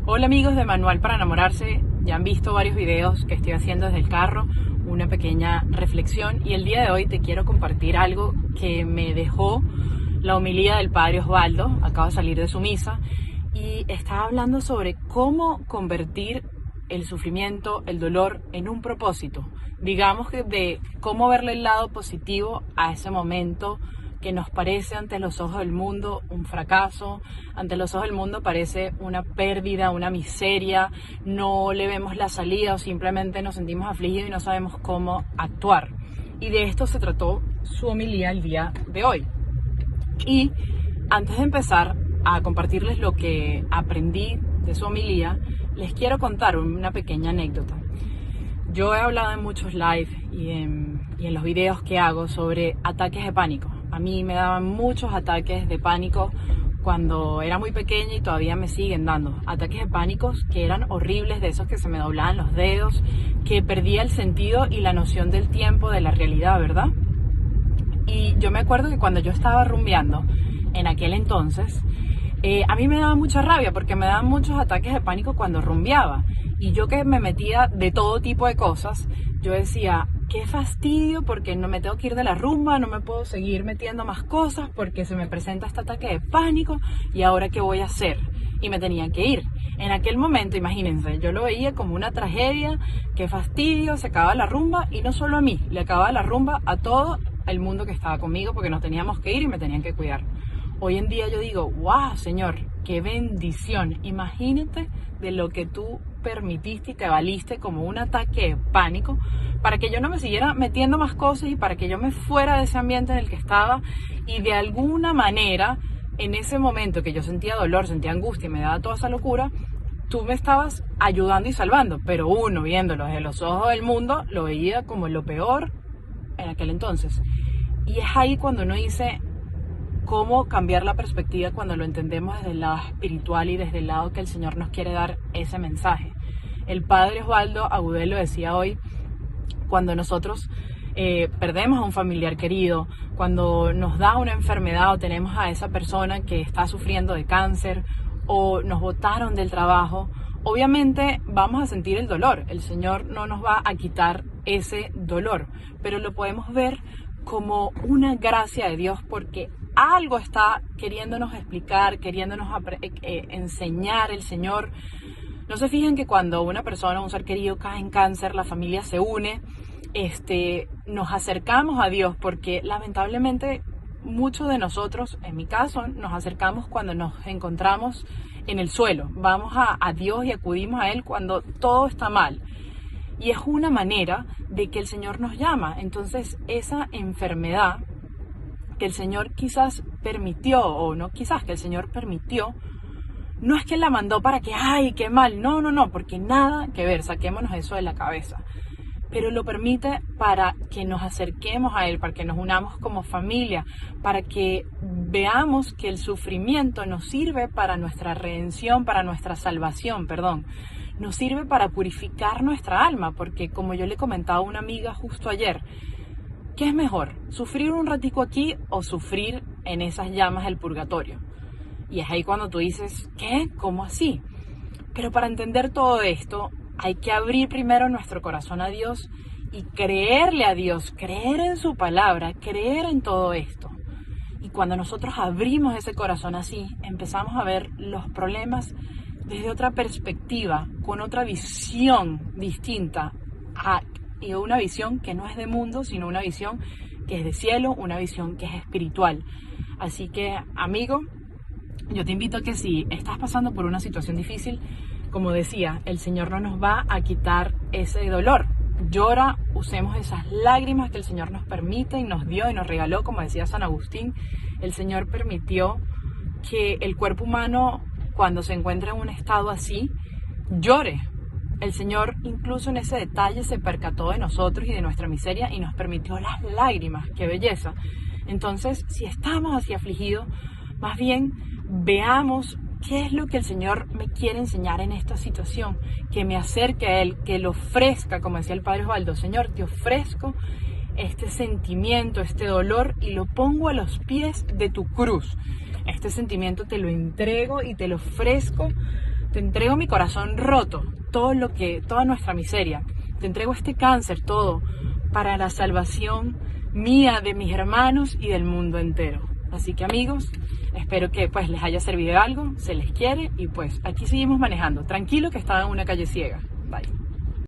Hola amigos de Manual para Enamorarse, ya han visto varios videos que estoy haciendo desde el carro, una pequeña reflexión, y el día de hoy te quiero compartir algo que me dejó la homilía del Padre Osvaldo. Acabo de salir de su misa y estaba hablando sobre cómo convertir el sufrimiento, el dolor en un propósito, digamos que de cómo verle el lado positivo a ese momento que nos parece ante los ojos del mundo un fracaso, ante los ojos del mundo parece una pérdida, una miseria, no le vemos la salida o simplemente nos sentimos afligidos y no sabemos cómo actuar. Y de esto se trató su homilía el día de hoy. Y antes de empezar a compartirles lo que aprendí de su homilía, les quiero contar una pequeña anécdota. Yo he hablado en muchos live y en los videos que hago sobre ataques de pánico. A mí me daban muchos ataques de pánico cuando era muy pequeña y todavía me siguen dando. Ataques de pánico que eran horribles, de esos que se me doblaban los dedos, que perdía el sentido y la noción del tiempo, de la realidad, ¿verdad? Y yo me acuerdo que cuando yo estaba rumbeando en aquel entonces, a mí me daba mucha rabia porque me daban muchos ataques de pánico cuando rumbeaba. Y yo que me metía de todo tipo de cosas, yo decía, qué fastidio porque no me tengo que ir de la rumba, no me puedo seguir metiendo más cosas porque se me presenta este ataque de pánico y ahora qué voy a hacer. Y me tenía que ir. En aquel momento, imagínense, yo lo veía como una tragedia, qué fastidio, se acababa la rumba y no solo a mí, le acababa la rumba a todo el mundo que estaba conmigo porque nos teníamos que ir y me tenían que cuidar. Hoy en día yo digo, wow, Señor, qué bendición. Imagínate de lo que tú permitiste y te valiste como un ataque de pánico para que yo no me siguiera metiendo más cosas y para que yo me fuera de ese ambiente en el que estaba y de alguna manera, en ese momento que yo sentía dolor, sentía angustia y me daba toda esa locura, tú me estabas ayudando y salvando, pero uno viéndolo desde los ojos del mundo lo veía como lo peor en aquel entonces. Y es ahí cuando uno dice cómo cambiar la perspectiva cuando lo entendemos desde el lado espiritual y desde el lado que el Señor nos quiere dar ese mensaje. El Padre Osvaldo Agudelo decía hoy, cuando nosotros perdemos a un familiar querido, cuando nos da una enfermedad o tenemos a esa persona que está sufriendo de cáncer o nos botaron del trabajo, obviamente vamos a sentir el dolor. El Señor no nos va a quitar ese dolor, pero lo podemos ver como una gracia de Dios porque algo está queriéndonos explicar, queriéndonos enseñar el Señor. No se fijen que cuando una persona, un ser querido cae en cáncer, la familia se une, nos acercamos a Dios porque lamentablemente muchos de nosotros, en mi caso, nos acercamos cuando nos encontramos en el suelo. Vamos a Dios y acudimos a Él cuando todo está mal. Y es una manera de que el Señor nos llama. Entonces, esa enfermedad que el Señor quizás permitió, o no quizás, que el Señor permitió, no es que la mandó para que, ¡ay, qué mal! No, porque nada que ver, saquémonos eso de la cabeza. Pero lo permite para que nos acerquemos a Él, para que nos unamos como familia, para que veamos que el sufrimiento nos sirve para nuestra redención, para nuestra salvación, nos sirve para purificar nuestra alma, porque como yo le comentaba a una amiga justo ayer, ¿qué es mejor? ¿Sufrir un ratico aquí o sufrir en esas llamas del purgatorio? Y es ahí cuando tú dices, ¿qué? ¿Cómo así? Pero para entender todo esto, hay que abrir primero nuestro corazón a Dios y creerle a Dios, creer en su palabra, creer en todo esto. Y cuando nosotros abrimos ese corazón así, empezamos a ver los problemas desde otra perspectiva, con otra visión distinta, y una visión que no es de mundo, sino una visión que es de cielo, una visión que es espiritual. Así que, amigo, yo te invito a que si estás pasando por una situación difícil, como decía, el Señor no nos va a quitar ese dolor. Llora, usemos esas lágrimas que el Señor nos permite y nos dio y nos regaló, como decía San Agustín. El Señor permitió que el cuerpo humano, cuando se encuentra en un estado así, llore. El Señor incluso en ese detalle se percató de nosotros y de nuestra miseria y nos permitió las lágrimas. ¡Qué belleza! Entonces, si estamos así afligidos, más bien veamos qué es lo que el Señor me quiere enseñar en esta situación, que me acerque a Él, que lo ofrezca, como decía el Padre Osvaldo, Señor, te ofrezco este sentimiento, este dolor y lo pongo a los pies de tu cruz. Este sentimiento te lo entrego y te lo ofrezco te entrego mi corazón roto, toda nuestra miseria, te entrego este cáncer, todo, para la salvación mía, de mis hermanos y del mundo entero. Así que amigos, espero que pues les haya servido de algo, se les quiere y pues aquí seguimos manejando. Tranquilo que estaba en una calle ciega. Bye.